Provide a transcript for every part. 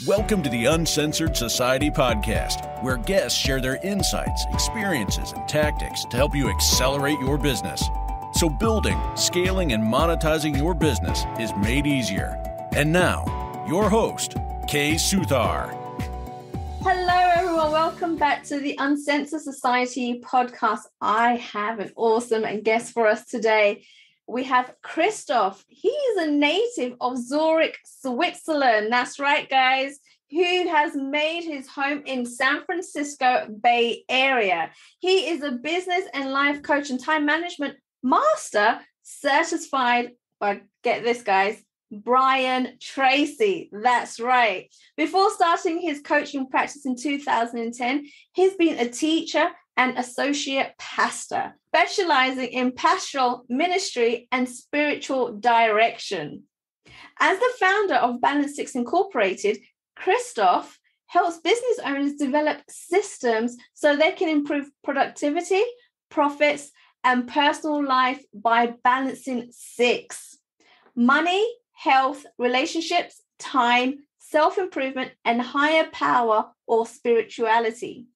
Welcome to the Uncensored Society podcast, where guests share their insights, experiences, and tactics to help you accelerate your business. So building, scaling, and monetizing your business is made easier. And now, your host, Kay Suthar. Hello, everyone. Welcome back to the Uncensored Society podcast. I have an awesome guest for us today. We have Christoph. He's a native of Zurich, Switzerland. That's right, guys, who has made his home in San Francisco Bay Area. He is a business and life coach and time management master certified by, get this, guys, Brian Tracy. That's right. Before starting his coaching practice in 2010, he's been a teacher and associate pastor, specializing in pastoral ministry and spiritual direction. As the founder of Balance 6 Incorporated, Christoph helps business owners develop systems so they can improve productivity, profits, and personal life by balancing 6: money, health, relationships, time, self-improvement, and higher power or spirituality.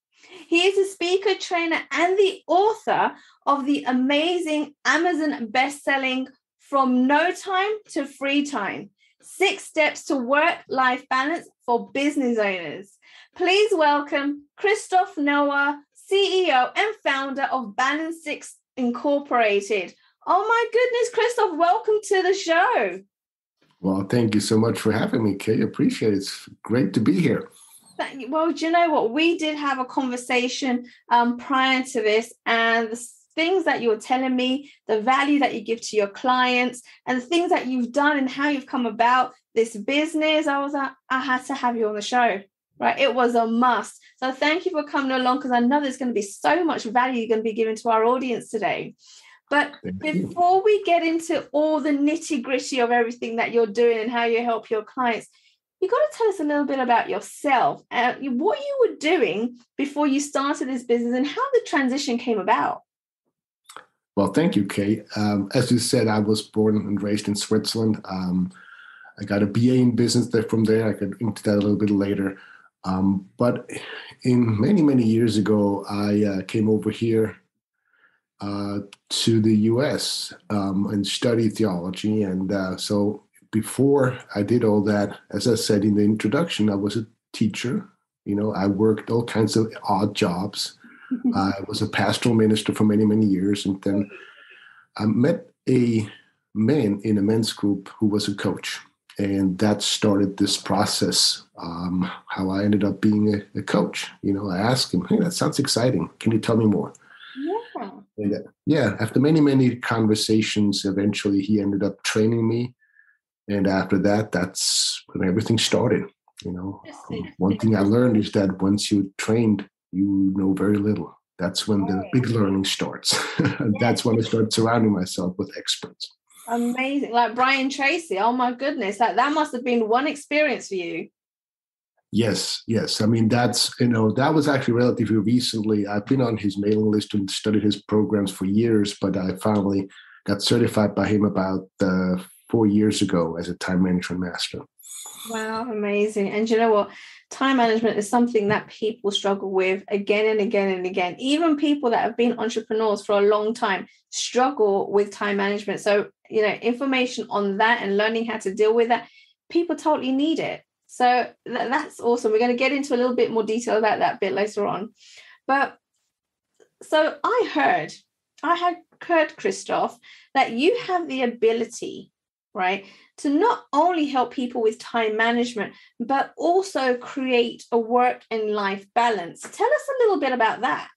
He is a speaker, trainer, and the author of the amazing Amazon best-selling From No Time to Free Time: 6 Steps to Work-Life Balance for Business Owners. Please welcome Christoph Nauer, CEO and founder of Balance 6 Incorporated. Oh my goodness, Christoph, welcome to the show. Well, thank you so much for having me, Kay. Appreciate it. It's great to be here. Well, do you know what? We did have a conversation prior to this, and the things that you were telling me, the value that you give to your clients, and the things that you've done and how you've come about this business, I was like, I had to have you on the show, right? It was a must. So thank you for coming along, because I know there's going to be so much value you're going to be giving to our audience today. But before we get into all the nitty-gritty of everything that you're doing and how you help your clients, you got to tell us a little bit about yourself, what you were doing before you started this business and how the transition came about. Well, thank you, Kay. As you said, I was born and raised in Switzerland. I got a BA in business there. From there, I got into that a little bit later. But in many years ago, I came over here to the US and studied theology. And so before I did all that, as I said in the introduction, I was a teacher. You know, I worked all kinds of odd jobs. I was a pastoral minister for many years. And then I met a man in a men's group who was a coach. And that started this process, how I ended up being a coach. You know, I asked him, hey, that sounds exciting. Can you tell me more? Yeah. And after many conversations, eventually he ended up training me. And after that, that's when everything started. You know, one thing I learned is that once you're trained, you know very little. That's when the big learning starts. That's when I started surrounding myself with experts. Amazing. Like Brian Tracy. Oh my goodness. Like that must have been one experience for you. Yes. I mean, that was actually relatively recently. I've been on his mailing list and studied his programs for years, but I finally got certified by him about 4 years ago as a time management master. Wow, amazing. And you know what? Time management is something that people struggle with again and again and again. Even people that have been entrepreneurs for a long time struggle with time management. So, you know, information on that and learning how to deal with that, people totally need it. So that's awesome. We're going to get into a little bit more detail about that bit later on. But so I had heard, Christoph, that you have the ability, right, to not only help people with time management, but also create a work and life balance. Tell us a little bit about that.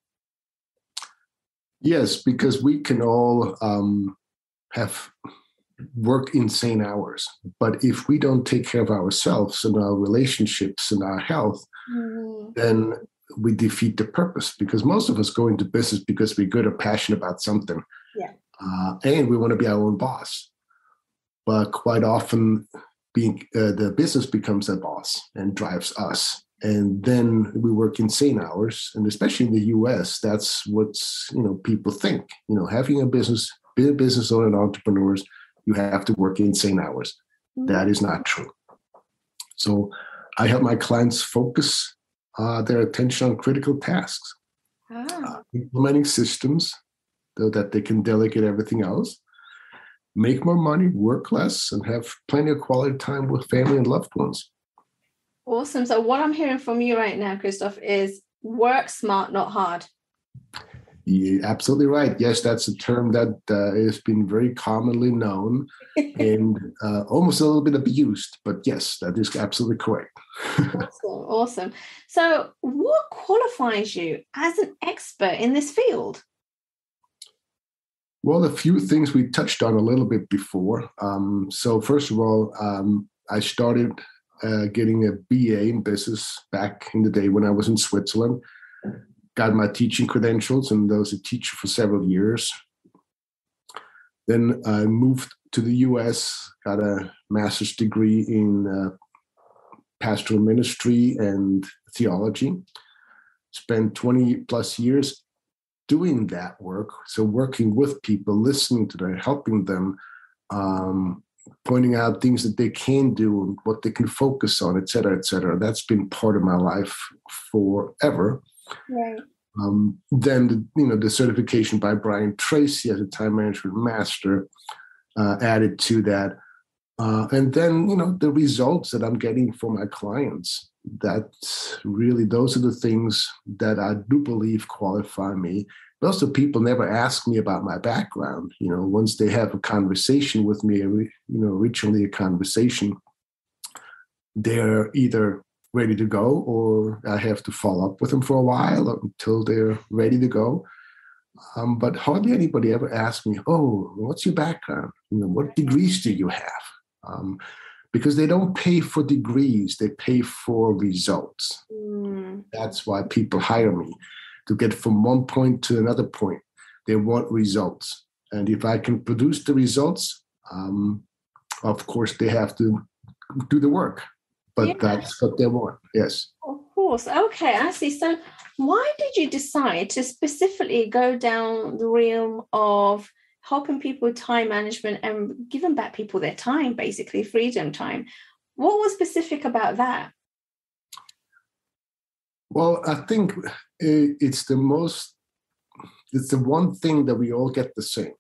Yes, because we can all have work insane hours. But if we don't take care of ourselves and our relationships and our health, then we defeat the purpose, because most of us go into business because we're good or passionate about something. Yeah. And we want to be our own boss. But quite often being the business becomes a boss and drives us. And then we work insane hours. And especially in the US, that's what's, people think, having a business, being a business owner and entrepreneurs, you have to work insane hours. That is not true. So I help my clients focus their attention on critical tasks, implementing systems so that they can delegate everything else, make more money, work less, and have plenty of quality time with family and loved ones. Awesome. So what I'm hearing from you right now, Christoph, is work smart, not hard. You're absolutely right. Yes, that's a term that has been very commonly known and almost a little bit abused. But yes, that is absolutely correct. Awesome. So what qualifies you as an expert in this field? Well, a few things we touched on a little bit before. So first of all, I started getting a BA in business back in the day when I was in Switzerland. Got my teaching credentials and was a teacher for several years. Then I moved to the US, got a master's degree in pastoral ministry and theology. Spent 20 plus years doing that work. So working with people, listening to them, helping them, pointing out things that they can do and what they can focus on, et cetera, et cetera. That's been part of my life forever. Right. Then the certification by Brian Tracy as a time management master added to that. And then, the results that I'm getting for my clients, that's really, those are the things that I do believe qualify me. But also people never ask me about my background. Once they have a conversation with me, originally a conversation, they're either ready to go or I have to follow up with them for a while until they're ready to go. But hardly anybody ever asks me, oh, what's your background? What degrees do you have? Because they don't pay for degrees, they pay for results. That's why people hire me, to get from one point to another point. They want results. And if I can produce the results, of course, they have to do the work. But that's what they want, yes. Of course. Okay, I see. So why did you decide to specifically go down the realm of helping people with time management and giving back people their time, basically freedom time? What was specific about that? Well, I think it's the one thing that we all get the same.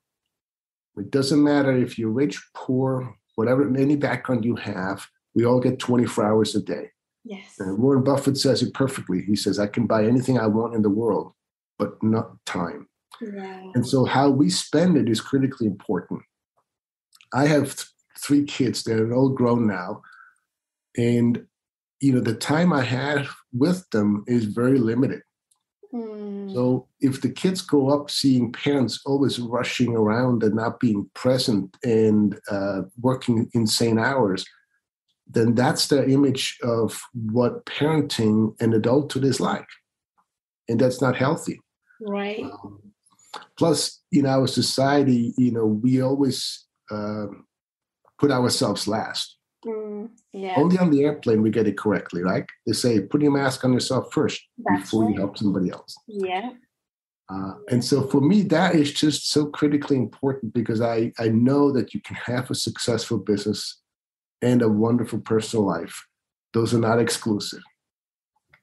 It doesn't matter if you're rich, poor, whatever, any background you have, we all get 24 hours a day. Yes. And Warren Buffett says it perfectly. He says, I can buy anything I want in the world, but not time. Yeah. And so how we spend it is critically important. I have 3 kids. They're all grown now. And, the time I have with them is very limited. So if the kids grow up seeing parents always rushing around and not being present and working insane hours, then that's their image of what parenting and adulthood is like. And that's not healthy. Right. Plus, in our society, we always put ourselves last. Yeah. Only on the airplane we get it correctly, right? They say, put your mask on yourself first before you help somebody else. Yeah. And so for me, that is just so critically important because I know that you can have a successful business and a wonderful personal life. Those are not exclusive.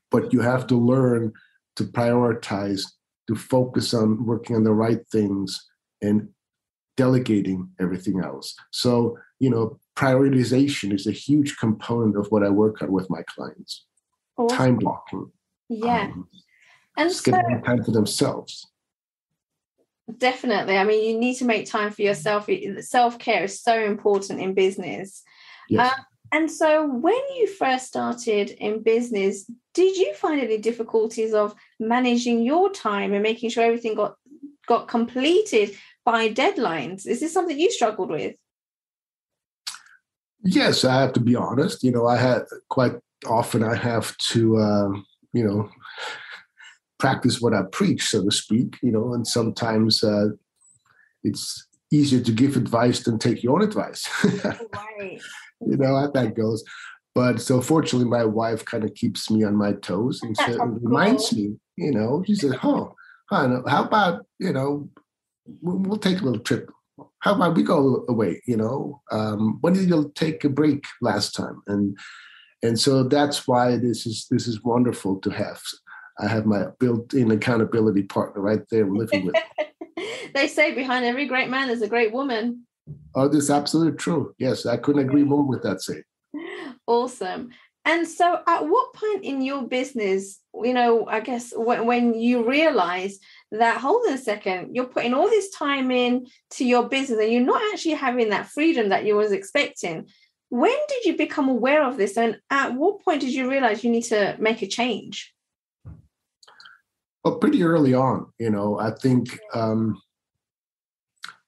But you have to learn to prioritize, to focus on working on the right things and delegating everything else. So, prioritization is a huge component of what I work on with my clients. Awesome. Time blocking. Yeah. And just getting time for themselves. Definitely. I mean, you need to make time for yourself. Self-care is so important in business. Yes. And so when you first started in business, did you find any difficulties of managing your time and making sure everything got completed by deadlines? Is this something you struggled with? Yes, I have to be honest. I had quite often I have to, practice what I preach, so to speak, and sometimes it's easier to give advice than take your own advice. Right. How that goes. But so fortunately, my wife kind of keeps me on my toes and reminds me, she says, how about, we'll take a little trip. How about we go away, when did you take a break last time? And so that's why this is wonderful to have. I have my built-in accountability partner right there living with me. They say behind every great man is a great woman. Oh, this is absolutely true. Yes, I couldn't agree more with that saying. Awesome. And so at what point in your business, I guess when you realize that, hold on a second, you're putting all this time in to your business and you're not actually having that freedom that you was expecting. When did you become aware of this? And at what point did you realize you need to make a change? Well, pretty early on, I think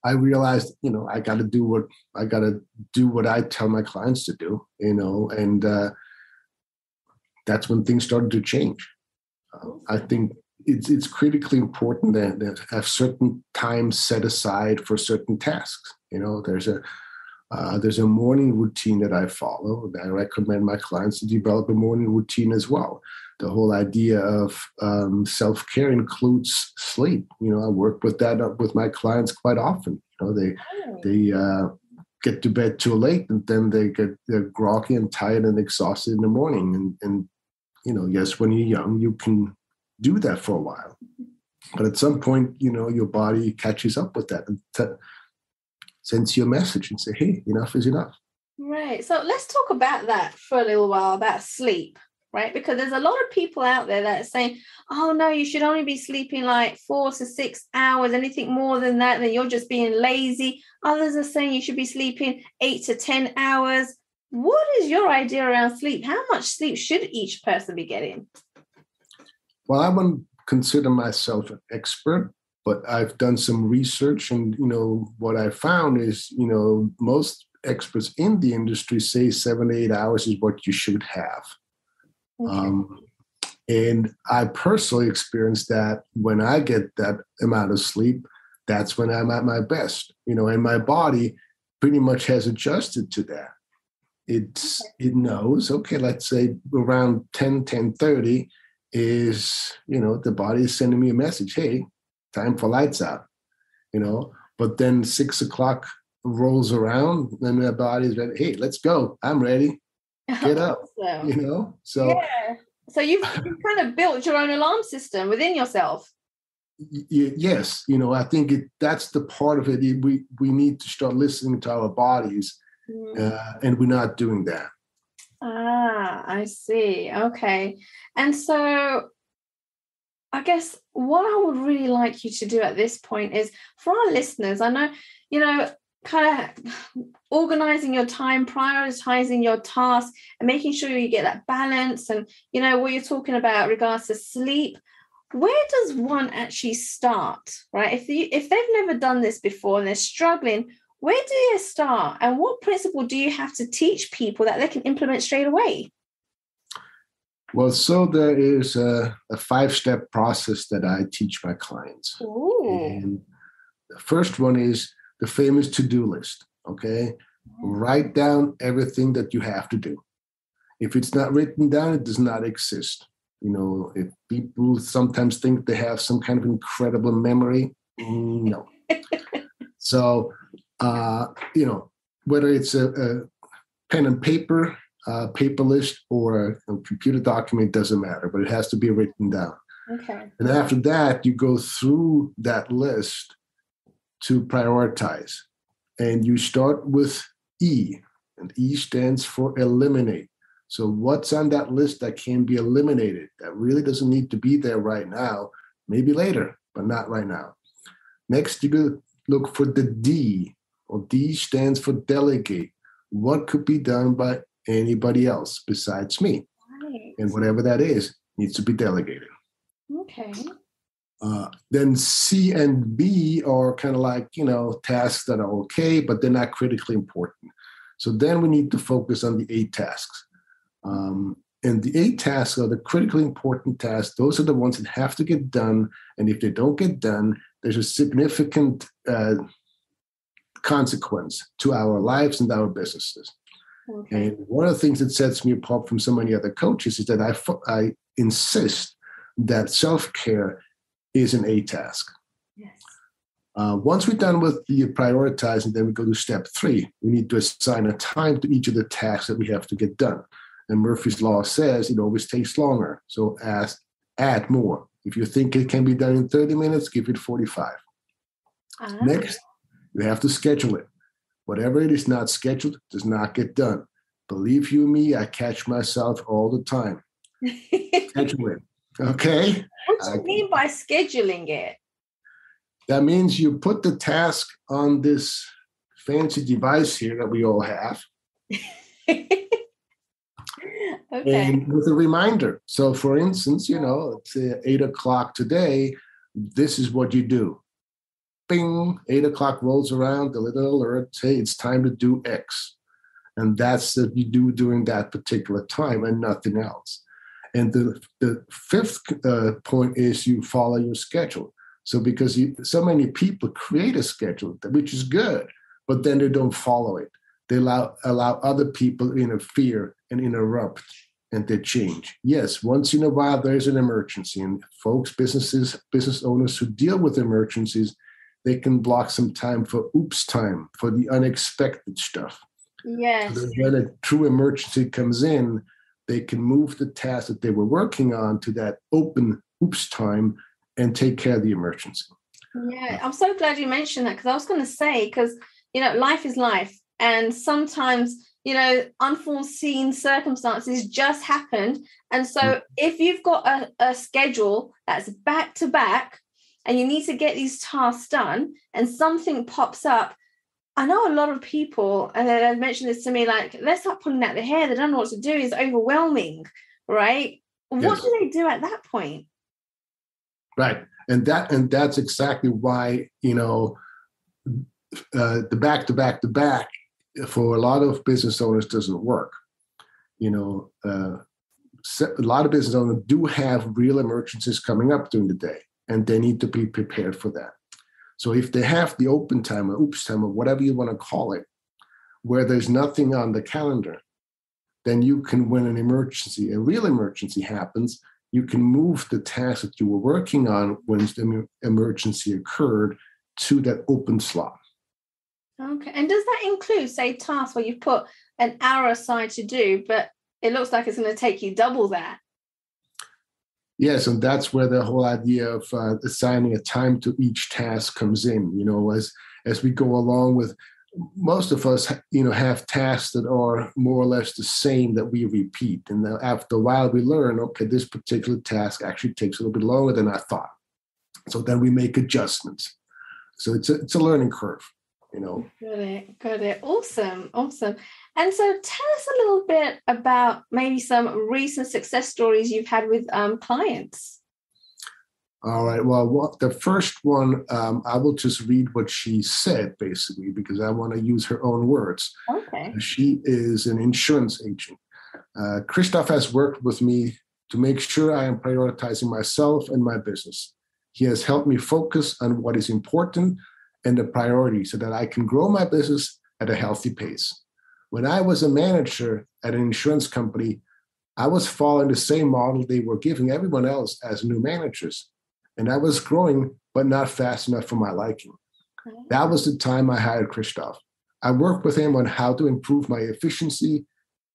I realized, I got to do what I tell my clients to do, and that's when things started to change. I think it's critically important that have certain time set aside for certain tasks. There's a morning routine that I follow. I recommend my clients to develop a morning routine as well. The whole idea of self-care includes sleep. I work with that with my clients quite often. They get to bed too late, and then they're groggy and tired and exhausted in the morning. And yes, when you're young, you can do that for a while, but at some point, your body catches up with that and sends you a message and say, "Hey, enough is enough." Right. So let's talk about that for a little while, about sleep, right? Because there's a lot of people out there that are saying, "Oh no, you should only be sleeping like 4 to 6 hours. Anything more than that, then you're just being lazy." Others are saying you should be sleeping 8 to 10 hours. What is your idea around sleep? How much sleep should each person be getting? Well, I wouldn't consider myself an expert, but I've done some research, and what I found is most experts in the industry say 7 to 8 hours is what you should have. Okay. And I personally experienced that when I get that amount of sleep, that's when I'm at my best, and my body pretty much has adjusted to that. It knows, okay, let's say around 10:30 is, the body is sending me a message, hey, time for lights out, but then 6 o'clock rolls around and my body's ready, hey, let's go, I'm ready, get up, Awesome. So yeah. So you've kind of built your own alarm system within yourself. Yes, I think that's the part of it. We need to start listening to our bodies, and we're not doing that. I see. Okay. And so I guess what I would really like you to do at this point is, for our listeners, I know, kind of organizing your time, prioritizing your tasks, and making sure you get that balance. And, what you're talking about regards to sleep, where does one actually start, right? If they've never done this before and they're struggling, where do you start? And what principle do you have to teach people that they can implement straight away? Well, so there is a 5-step process that I teach my clients. Ooh. And the first one is the famous to-do list, okay? Write down everything that you have to do. If it's not written down, it does not exist. If people sometimes think they have some kind of incredible memory, no. So, whether it's a pen and paper list or a computer document, doesn't matter, but it has to be written down. Okay. And after that, you go through that list to prioritize. And you start with E, and E stands for eliminate. So what's on that list that can be eliminated, that really doesn't need to be there right now, maybe later, but not right now. Next, you go look for the D, or D stands for delegate. What could be done by anybody else besides me? Right. And whatever that is needs to be delegated. Okay. Then C and B are kind of like, tasks that are okay, but they're not critically important. So then we need to focus on the 8 tasks. And the 8 tasks are the critically important tasks. Those are the ones that have to get done. And if they don't get done, there's a significant consequence to our lives and our businesses. Okay. And one of the things that sets me apart from so many other coaches is that I insist that self-care is an A task. Yes. Once we're done with the prioritizing, then we go to step 3. We need to assign a time to each of the tasks that we have to get done. And Murphy's Law says it always takes longer. So add more. If you think it can be done in 30 minutes, give it 45. Next, you have to schedule it. Whatever it is not scheduled does not get done. Believe you me, I catch myself all the time. Schedule it. Okay? What do you mean by scheduling it? That means you put the task on this fancy device here that we all have. Okay. And with a reminder. So for instance, it's 8 o'clock today. This is what you do. Bing, 8 o'clock rolls around, the little alert, say it's time to do X. And that's what you do during that particular time and nothing else. And the fifth point is you follow your schedule. So because so many people create a schedule, which is good, but then they don't follow it. They allow other people to interfere and interrupt, and they change. Yes, once in a while there's an emergency, and business owners who deal with emergencies, they can block some time for oops time, for the unexpected stuff. Yes. So when a true emergency comes in, they can move the task that they were working on to that open oops time and take care of the emergency. Yeah, I'm so glad you mentioned that, because I was going to say, because, life is life. And sometimes, unforeseen circumstances just happened. And so if you've got a schedule that's back to back and you need to get these tasks done and something pops up, I know a lot of people, and they've mentioned this to me, like, let's start pulling out their hair. They don't know what to do. It's overwhelming, right? Yes. What do they do at that point? Right. And that's exactly why, the back to back to back for a lot of business owners doesn't work. A lot of business owners do have real emergencies coming up during the day, and they need to be prepared for that. So if they have the open time or oops time or whatever you want to call it, where there's nothing on the calendar, then you can, when a real emergency happens, you can move the task that you were working on when the emergency occurred to that open slot. Okay. And does that include, say, tasks where you put an hour aside to do, but it looks like it's going to take you double that? Yes, and that's where the whole idea of assigning a time to each task comes in. As we go along with, most of us, have tasks that are more or less the same that we repeat. And after a while, we learn, okay, this particular task actually takes a little bit longer than I thought. So then we make adjustments. So it's a learning curve. Got it. Awesome. And so tell us a little bit about maybe some recent success stories you've had with clients. All right. Well, the first one, I will just read what she said, basically, because I want to use her own words. Okay. She is an insurance agent. Christoph has worked with me to make sure I am prioritizing myself and my business. He has helped me focus on what is important and the priority so that I can grow my business at a healthy pace. When I was a manager at an insurance company, I was following the same model they were giving everyone else as new managers. And I was growing, but not fast enough for my liking. That was the time I hired Christoph. I worked with him on how to improve my efficiency,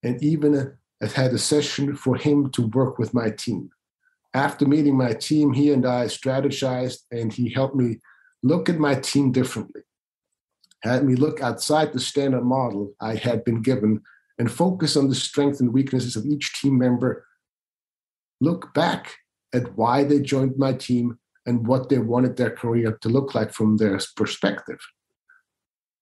and even had a session for him to work with my team. After meeting my team, he and I strategized, and he helped me look at my team differently, had me look outside the standard model I had been given and focus on the strengths and weaknesses of each team member, look back at why they joined my team and what they wanted their career to look like from their perspective.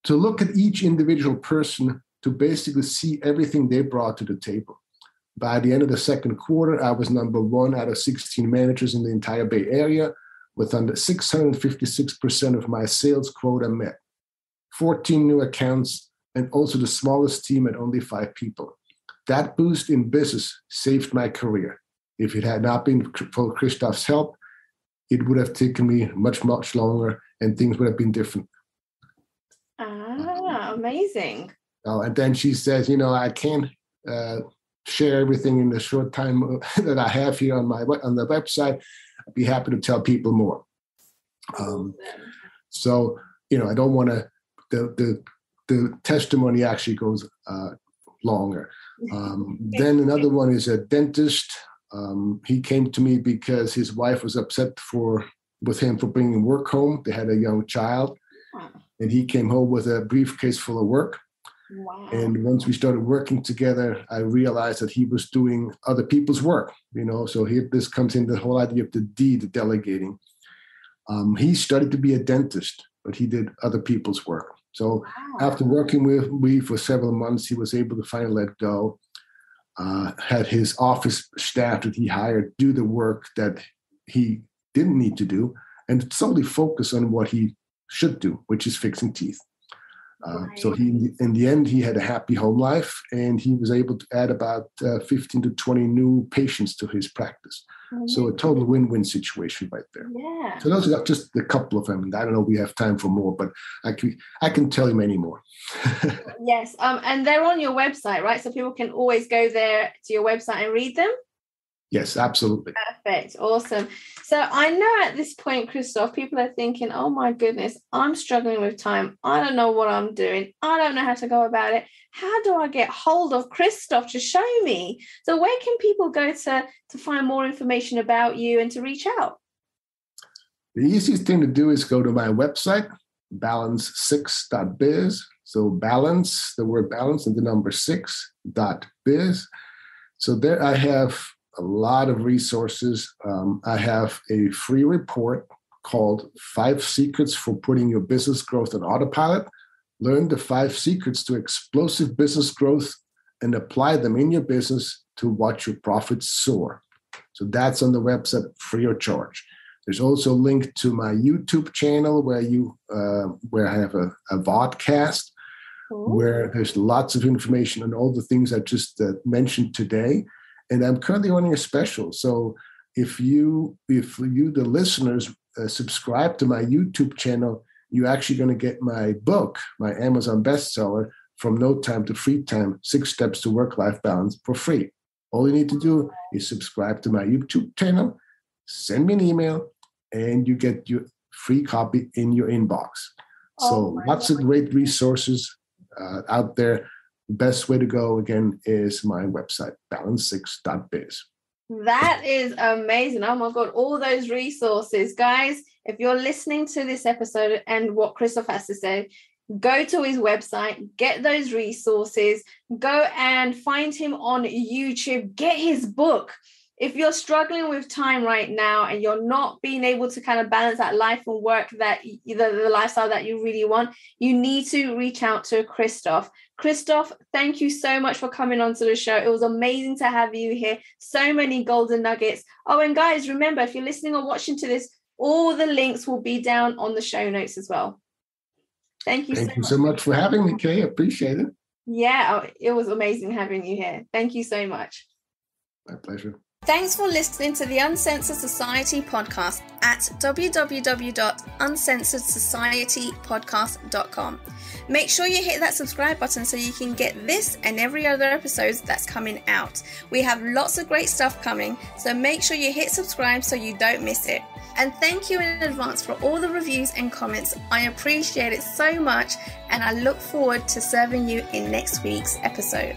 To look at each individual person to basically see everything they brought to the table. By the end of the second quarter, I was number 1 out of 16 managers in the entire Bay Area, with under 656% of my sales quota met, 14 new accounts, and also the smallest team at only 5 people. That boost in business saved my career. If it had not been for Christoph's help, it would have taken me much, much longer and things would have been different. Amazing. And then she says, I can't share everything in the short time that I have here on the website. I'd be happy to tell people more. So, I don't want to, the testimony actually goes longer. Then another one is a dentist. He came to me because his wife was upset with him for bringing work home. They had a young child, and he came home with a briefcase full of work. Wow. And once we started working together, I realized that he was doing other people's work, so this comes in the whole idea of the delegating. He studied to be a dentist, but he did other people's work. So after working with me for several months, he was able to finally let go, had his office staff that he hired do the work that he didn't need to do, and solely focus on what he should do, which is fixing teeth. So in the end, he had a happy home life, and he was able to add about 15 to 20 new patients to his practice. So a total win-win situation right there. Yeah. So those are just a couple of them. I don't know if we have time for more, but I can tell you many more. Yes. And they're on your website, right? So people can always go there to your website and read them? Yes, absolutely. Perfect. Awesome. So I know at this point, Christoph, people are thinking, oh my goodness, I'm struggling with time. I don't know what I'm doing. I don't know how to go about it. How do I get hold of Christoph to show me? So where can people go to find more information about you and to reach out? The easiest thing to do is go to my website, balance6.biz. So balance, the word balance and the number 6.biz. So there I have a lot of resources. I have a free report called 5 Secrets for Putting Your Business Growth on Autopilot. Learn the 5 secrets to explosive business growth and apply them in your business to watch your profits soar. So that's on the website, free of charge. There's also a link to my YouTube channel where I have a vodcast where there's lots of information on all the things I just mentioned today. And I'm currently running a special. So if you, the listeners, subscribe to my YouTube channel, you're actually going to get my book, my Amazon bestseller, From No Time to Free Time, 6 Steps to Work-Life Balance, for free. All you need to do is subscribe to my YouTube channel, send me an email, and you get your free copy in your inbox. So lots of great resources out there. The best way to go, again, is my website, balance6.biz. That is amazing. Oh my God, all those resources. Guys, if you're listening to this episode and what Christoph has to say, go to his website, get those resources, go and find him on YouTube, get his book. If you're struggling with time right now and you're not being able to kind of balance that life and work, that the lifestyle that you really want, you need to reach out to Christoph. Christoph, thank you so much for coming onto the show. It was amazing to have you here. So many golden nuggets. Oh, and guys, remember, if you're listening or watching to this, all the links will be down on the show notes as well. Thank you so much for having me, Kay. Appreciate it. Yeah, it was amazing having you here. Thank you so much. My pleasure. Thanks for listening to the Uncensored Society podcast at www.uncensoredsocietypodcast.com. Make sure you hit that subscribe button so you can get this and every other episode that's coming out. We have lots of great stuff coming, so make sure you hit subscribe so you don't miss it. And thank you in advance for all the reviews and comments. I appreciate it so much, and I look forward to serving you in next week's episode.